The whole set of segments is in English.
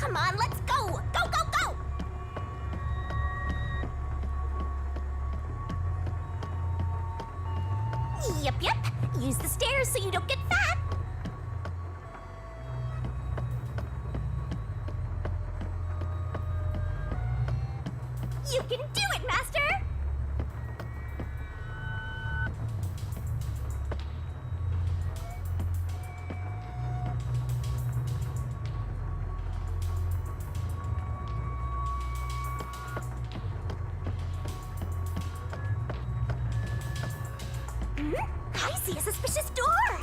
Come on, let's go! Go, go, go! Yep. Use the stairs so you don't get fat. You can do it, Master! I see a suspicious door!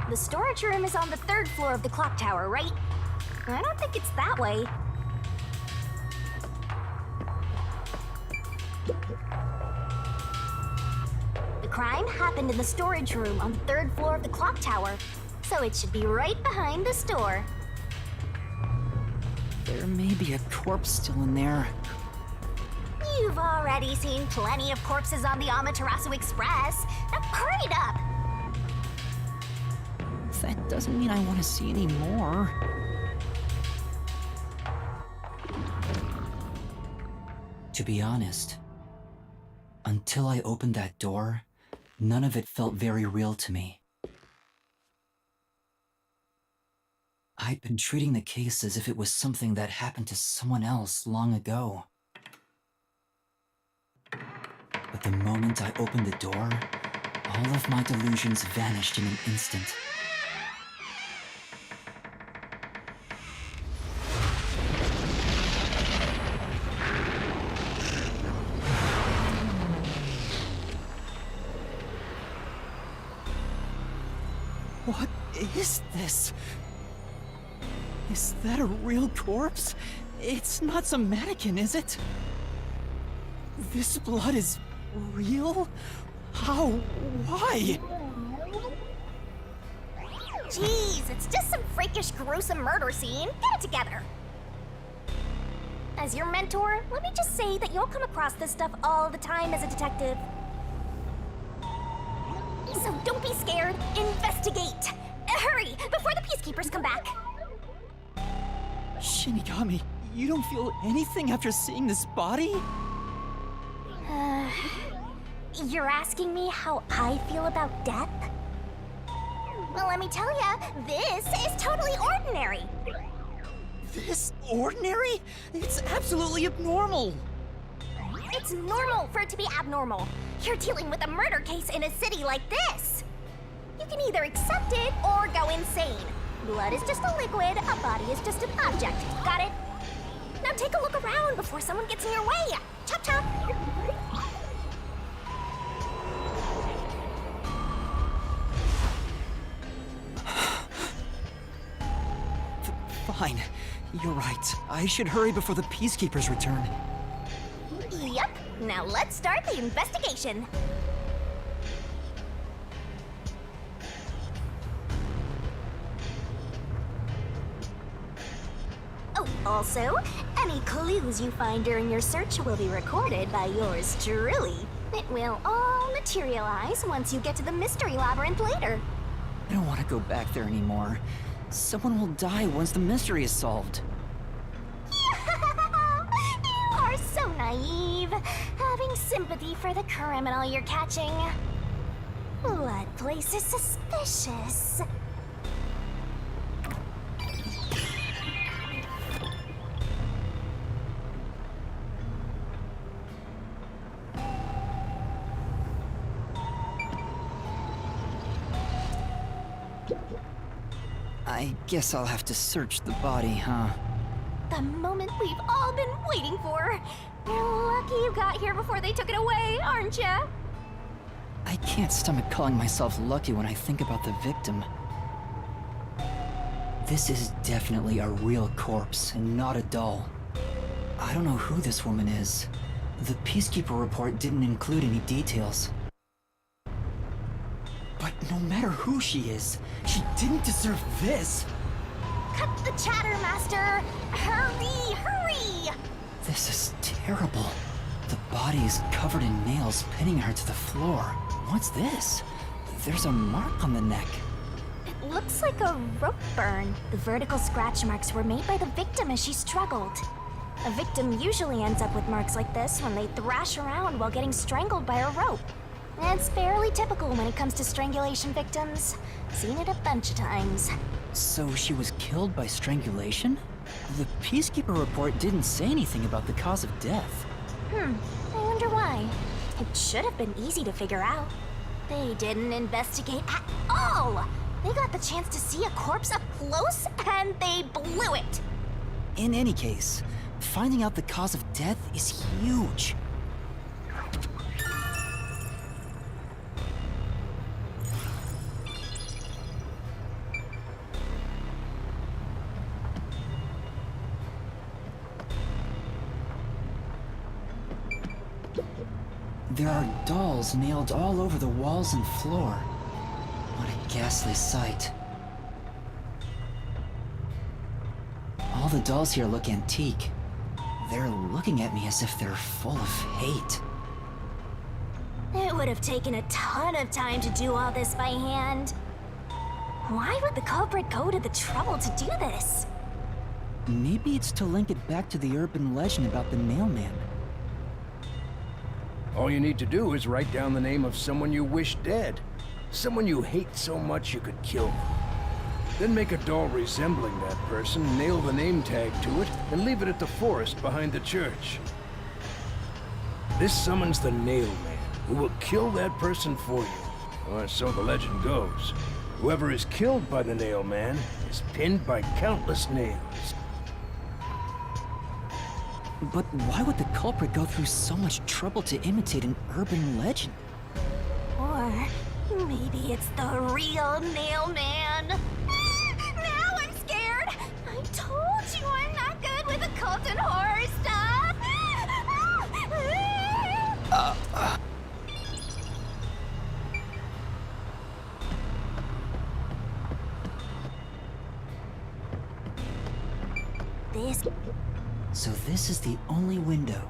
The storage room is on the 3rd floor of the Clocktower, right? I don't think it's that way. The crime happened in the storage room on the 3rd floor of the Clocktower, so it should be right behind the store. There may be a corpse still in there. You've already seen plenty of corpses on the Amaterasu Express. Now hurry it up! That doesn't mean I want to see any more. To be honest, until I opened that door, none of it felt very real to me. I'd been treating the case as if it was something that happened to someone else long ago. But the moment I opened the door, all of my delusions vanished in an instant. What is this? Is that a real corpse? It's not some mannequin, is it? This blood is real? How? Why? Jeez, it's just some freakish, gruesome murder scene. Get it together. As your mentor, let me just say that you'll come across this stuff all the time as a detective. So don't be scared. Investigate. Hurry, before the peacekeepers come back. Shinigami, you don't feel anything after seeing this body? You're asking me how I feel about death? Well, let me tell ya, this is totally ordinary. This ordinary? It's absolutely abnormal. It's normal for it to be abnormal. You're dealing with a murder case in a city like this. You can either accept it or go insane. Blood is just a liquid, a body is just an object. Got it? Now take a look around before someone gets in your way. Chop chop. Fine. You're right. I should hurry before the peacekeepers return. Yep. Now let's start the investigation. Oh, also, any clues you find during your search will be recorded by yours truly. It will all materialize once you get to the mystery labyrinth later. I don't want to go back there anymore. Someone will die once the mystery is solved. You are so naive, having sympathy for the criminal you're catching. Blood place is suspicious. I guess I'll have to search the body, huh? The moment we've all been waiting for. You're lucky you got here before they took it away, aren't ya? I can't stomach calling myself lucky when I think about the victim. This is definitely a real corpse and not a doll. I don't know who this woman is. The Peacekeeper report didn't include any details. But no matter who she is, she didn't deserve this! Cut the chatter, Master! Hurry, hurry! This is terrible. The body is covered in nails pinning her to the floor. What's this? There's a mark on the neck. looks like a rope burn. The vertical scratch marks were made by the victim as she struggled. A victim usually ends up with marks like this when they thrash around while getting strangled by a rope. It's fairly typical when it comes to strangulation victims. Seen it a bunch of times. So she was killed by strangulation? The Peacekeeper report didn't say anything about the cause of death. I wonder why. It should have been easy to figure out. They didn't investigate at all! They got the chance to see a corpse up close, and they blew it! In any case, finding out the cause of death is huge. There are dolls nailed all over the walls and floor. What a ghastly sight. All the dolls here look antique. They're looking at me as if they're full of hate. It would have taken a ton of time to do all this by hand. Why would the culprit go to the trouble to do this? Maybe it's to link it back to the urban legend about the mailman. All you need to do is write down the name of someone you wish dead. Someone you hate so much you could kill them. Then make a doll resembling that person, nail the name tag to it, and leave it at the forest behind the church. This summons the Nail Man, who will kill that person for you. Or so the legend goes. Whoever is killed by the Nail Man is pinned by countless nails. But why would the culprit go through so much trouble to imitate an urban legend? Or maybe it's the real Nail Man. Now I'm scared! I told you I'm not good with occult and horror stuff! So this is the only window.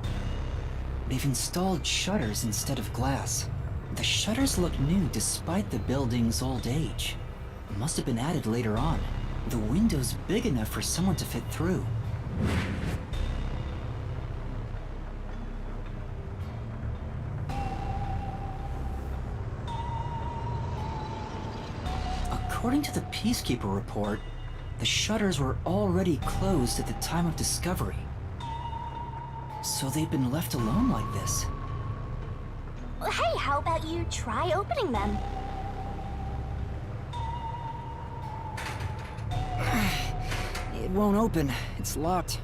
They've installed shutters instead of glass. The shutters look new despite the building's old age. Must have been added later on. The window's big enough for someone to fit through. According to the Peacekeeper report, the shutters were already closed at the time of discovery. So they've been left alone like this. Hey, how about you try opening them? It won't open. It's locked.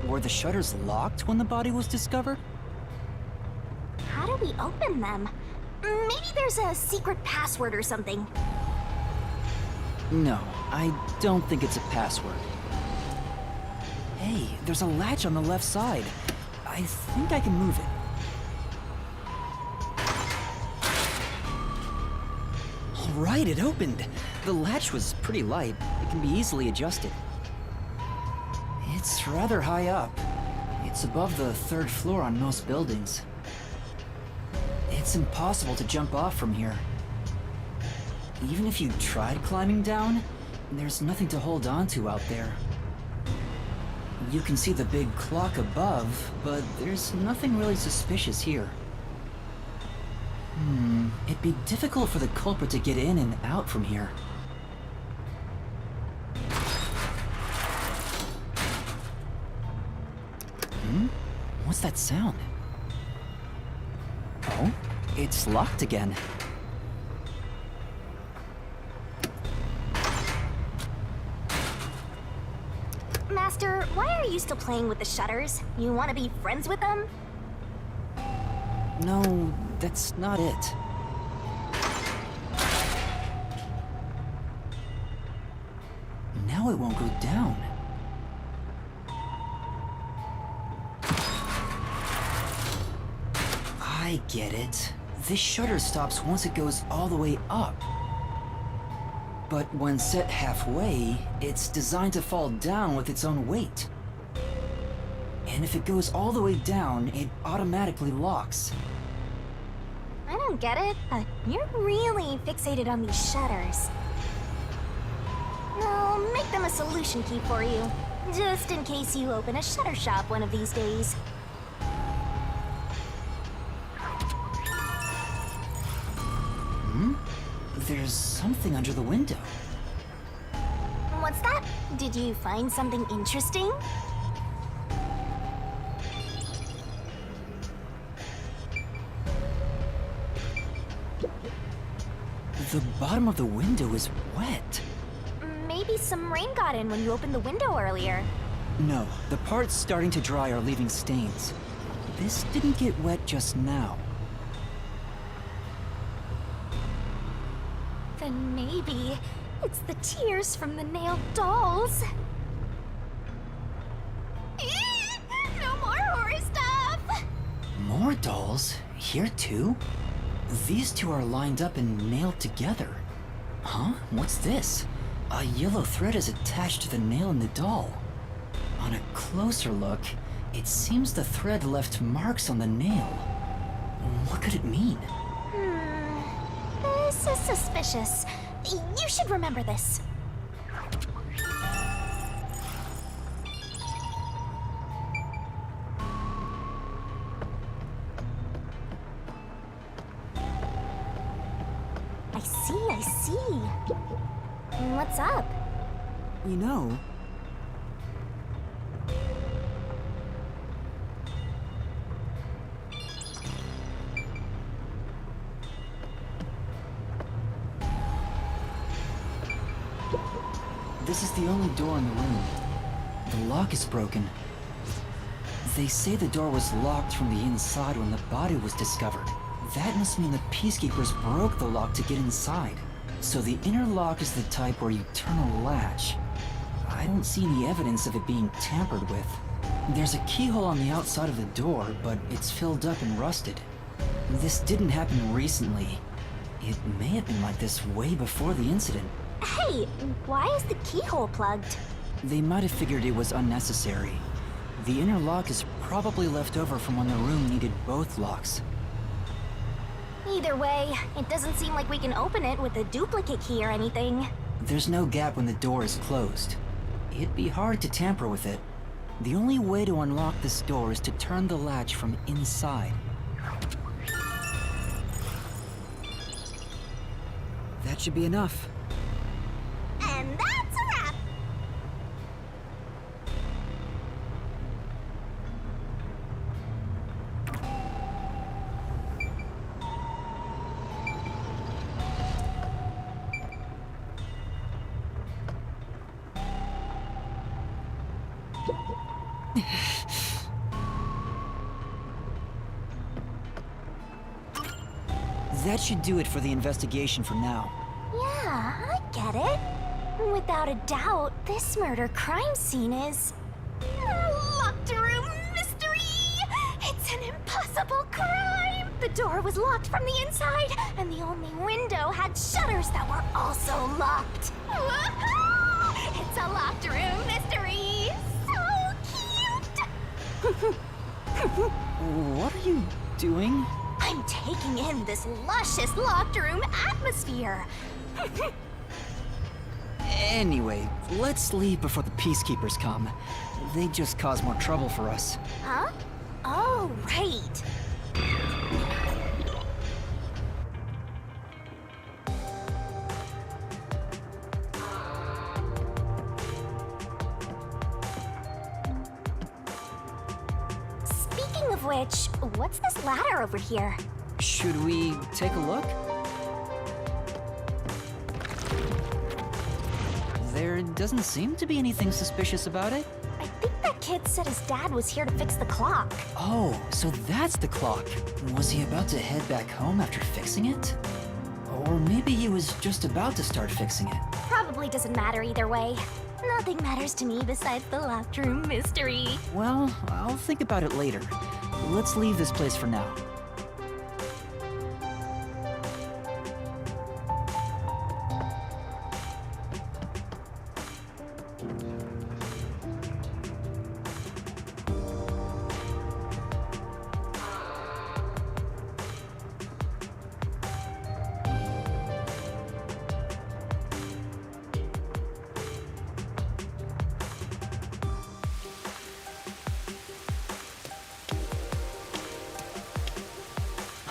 Were the shutters locked when the body was discovered? How do we open them? Maybe there's a secret password or something. No, I don't think it's a password. Hey, there's a latch on the left side. I think I can move it. All right, it opened. The latch was pretty light. It can be easily adjusted. It's rather high up. It's above the 3rd floor on most buildings. It's impossible to jump off from here. Even if you tried climbing down, there's nothing to hold on to out there. You can see the big clock above, but there's nothing really suspicious here. It'd be difficult for the culprit to get in and out from here. What's that sound? Oh, it's locked again. Master, why are you still playing with the shutters? You want to be friends with them? No, that's not it. Now it won't go down. I get it. This shutter stops once it goes all the way up. But when set halfway, it's designed to fall down with its own weight. And if it goes all the way down, it automatically locks. I don't get it, but you're really fixated on these shutters. I'll make them a solution key for you, just in case you open a shutter shop one of these days. There's something under the window. What's that? Did you find something interesting? The bottom of the window is wet. Maybe some rain got in when you opened the window earlier. No, the parts starting to dry are leaving stains. This didn't get wet just now. Then maybe it's the tears from the nailed dolls. No more horror stuff! More dolls? Here too? These two are lined up and nailed together. Huh? What's this? A yellow thread is attached to the nail in the doll. On a closer look, it seems the thread left marks on the nail. What could it mean? This is suspicious. You should remember this. I see. What's up? You know, this is the only door in the room. The lock is broken. They say the door was locked from the inside when the body was discovered. That must mean the Peacekeepers broke the lock to get inside. So the inner lock is the type where you turn a latch. I don't see any evidence of it being tampered with. There's a keyhole on the outside of the door, but it's filled up and rusted. This didn't happen recently. It may have been like this way before the incident. Hey, why is the keyhole plugged? They might have figured it was unnecessary. The inner lock is probably left over from when the room needed both locks. Either way, it doesn't seem like we can open it with a duplicate key or anything. There's no gap when the door is closed. It'd be hard to tamper with it. The only way to unlock this door is to turn the latch from inside. That should be enough. And that's a wrap! That should do it for the investigation for now. Yeah, I get it. Without a doubt, this murder crime scene is a locked room mystery! It's an impossible crime! The door was locked from the inside, and the only window had shutters that were also locked. Woohoo! It's a locked room mystery! So cute! What are you doing? I'm taking in this luscious locked room atmosphere. Anyway, let's leave before the Peacekeepers come. They just cause more trouble for us. Huh? Oh, right. Speaking of which, what's this ladder over here? Should we take a look? There doesn't seem to be anything suspicious about it. I think that kid said his dad was here to fix the clock. Oh, so that's the clock. Was he about to head back home after fixing it? Or maybe he was just about to start fixing it. Probably doesn't matter either way. Nothing matters to me besides the locked room mystery. Well, I'll think about it later. Let's leave this place for now.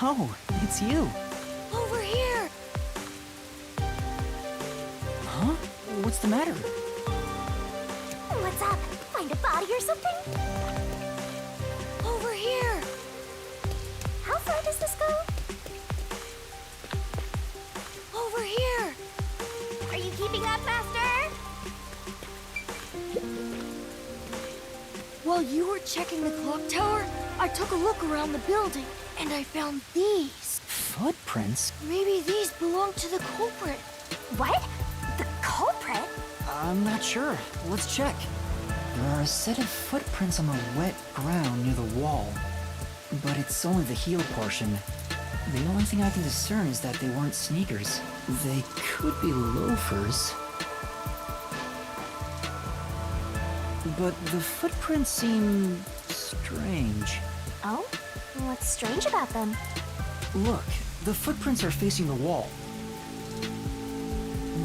Oh, it's you. Over here! Huh? What's the matter? What's up? Find a body or something? Over here! How far does this go? Over here! Are you keeping up, Master? While you were checking the clock tower, I took a look around the building, and I found these. Footprints? Maybe these belong to the culprit. What? The culprit? I'm not sure. Let's check. There are a set of footprints on the wet ground near the wall, but it's only the heel portion. The only thing I can discern is that they weren't sneakers. They could be loafers. But the footprints seem strange. Oh? What's strange about them? Look, the footprints are facing the wall.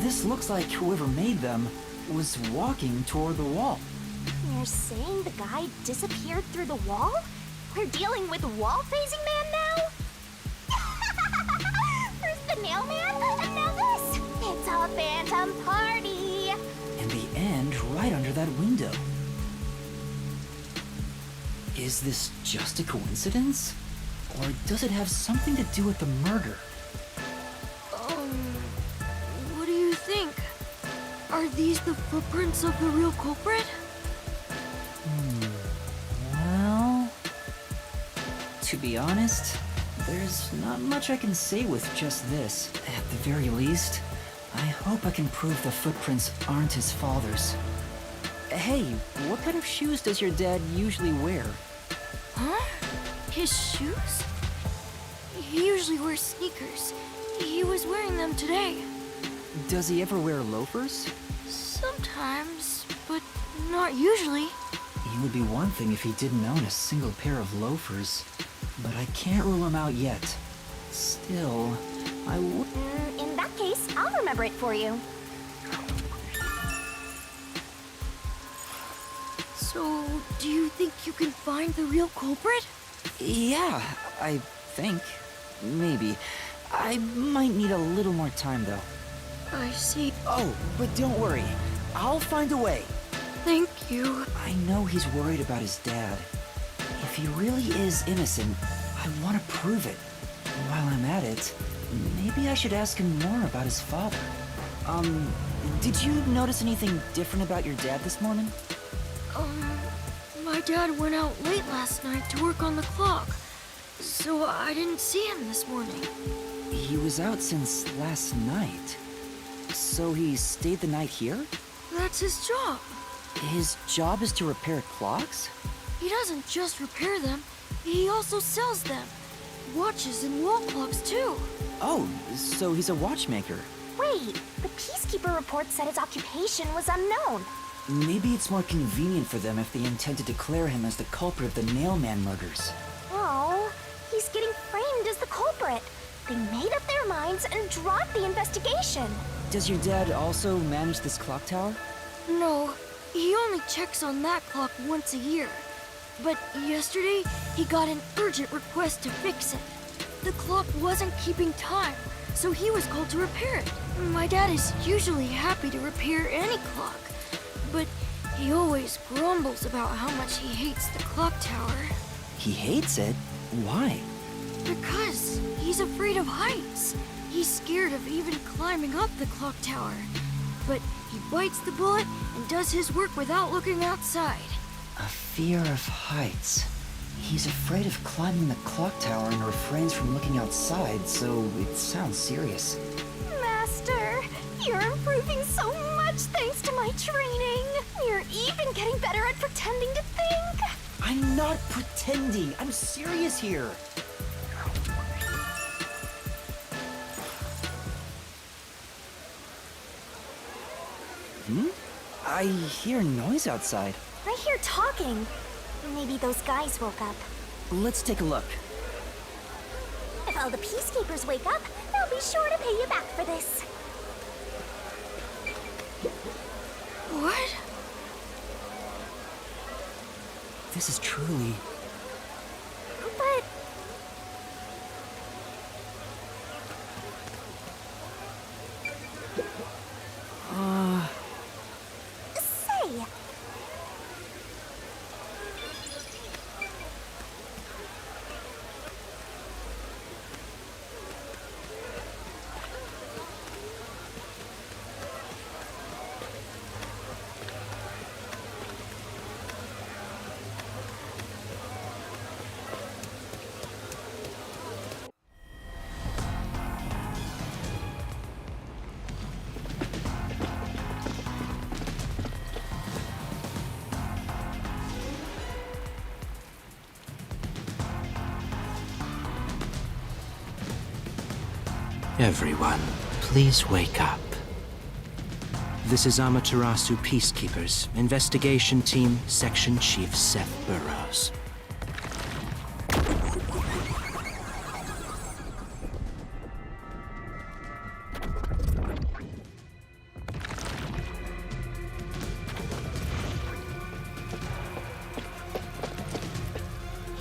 This looks like whoever made them was walking toward the wall. You're saying the guy disappeared through the wall? We're dealing with wall-facing man now? First the nail man, and now this! It's a phantom party! And the end right under that window. Is this just a coincidence? Or does it have something to do with the murder? What do you think? Are these the footprints of the real culprit? Well, to be honest, there's not much I can say with just this. At the very least, I hope I can prove the footprints aren't his father's. Hey, what kind of shoes does your dad usually wear? Huh? His shoes? He usually wears sneakers. He was wearing them today. Does he ever wear loafers? Sometimes, but not usually. It would be one thing if he didn't own a single pair of loafers, but I can't rule him out yet. Still, I would... In that case, I'll remember it for you. So, do you think you can find the real culprit? Yeah, I think. Maybe. I might need a little more time, though. I see. Oh, but don't worry. I'll find a way. Thank you. I know he's worried about his dad. If he really is innocent, I want to prove it. While I'm at it, maybe I should ask him more about his father. Did you notice anything different about your dad this morning? My dad went out late last night to work on the clock, so I didn't see him this morning. He was out since last night. So he stayed the night here? That's his job. His job is to repair clocks? He doesn't just repair them, he also sells them. Watches and wall clocks, too. Oh, so he's a watchmaker. Wait, the Peacekeeper report said his occupation was unknown. Maybe it's more convenient for them if they intend to declare him as the culprit of the Nailman murders. Oh, he's getting framed as the culprit. They made up their minds and dropped the investigation. Does your dad also manage this clock tower? No, he only checks on that clock once a year. But yesterday, he got an urgent request to fix it. The clock wasn't keeping time, so he was called to repair it. My dad is usually happy to repair any clock, but he always grumbles about how much he hates the clock tower. He hates it? Why? Because he's afraid of heights. He's scared of even climbing up the clock tower. But he bites the bullet and does his work without looking outside. A fear of heights. He's afraid of climbing the clock tower and refrains from looking outside, so it sounds serious. Master, you're improving so much thanks to my training. You're even getting better at pretending to think. I'm not pretending. I'm serious here. I hear noise outside. I hear talking. Maybe those guys woke up. Let's take a look. If all the Peacekeepers wake up, they'll be sure to pay you back for this. What? This is truly... But Everyone, please wake up. This is Amaterasu Peacekeepers, Investigation Team, Section Chief Seth Burrows.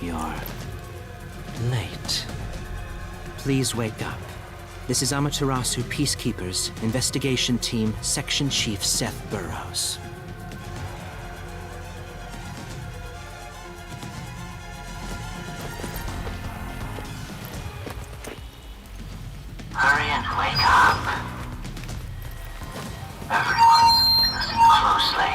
You're late. Please wake up. This is Amaterasu Peacekeepers, Investigation Team, Section Chief Seth Burrows. Hurry and wake up. Everyone, listen closely.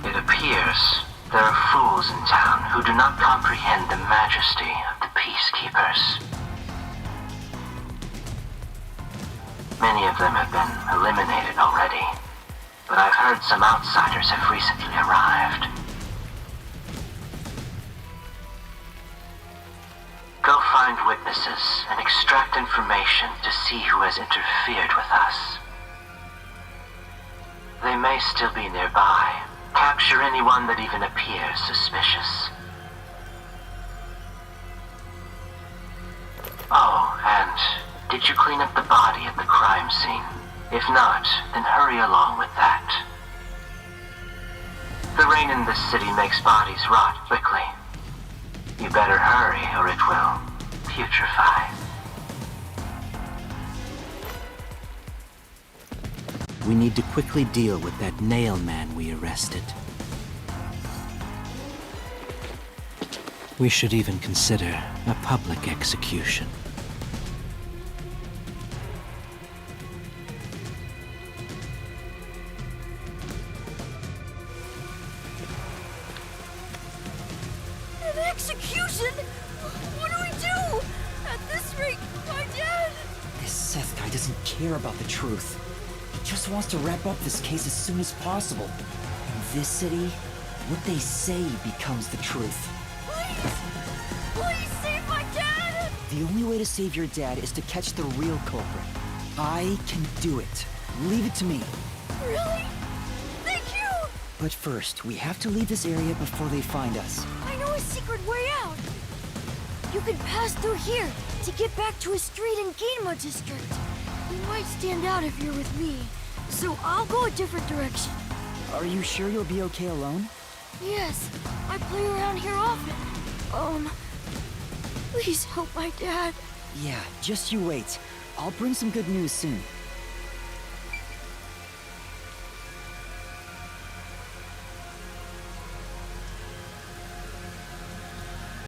It appears there are fools in town who do not comprehend the majesty of the Peacekeepers. Many of them have been eliminated already, but I've heard some outsiders have recently arrived. Go find witnesses and extract information to see who has interfered with us. They may still be nearby. Capture anyone that even appears suspicious. Oh, and did you clean up the body at the crime scene? If not, then hurry along with that. The rain in this city makes bodies rot quickly. You better hurry or it will putrefy. We need to quickly deal with that nail man we arrested. We should even consider a public execution. An execution? What do we do? At this rate, my dad... This Seth guy doesn't care about the truth. He just wants to wrap up this case as soon as possible. In this city, what they say becomes the truth. Please! Please save my dad! The only way to save your dad is to catch the real culprit. I can do it. Leave it to me. Really? Thank you! But first, we have to leave this area before they find us. I know a secret way out. You can pass through here to get back to a street in Ginma District. You might stand out if you're with me, so I'll go a different direction. Are you sure you'll be okay alone? Yes, I play around here often. Please help my dad. Yeah, just you wait. I'll bring some good news soon.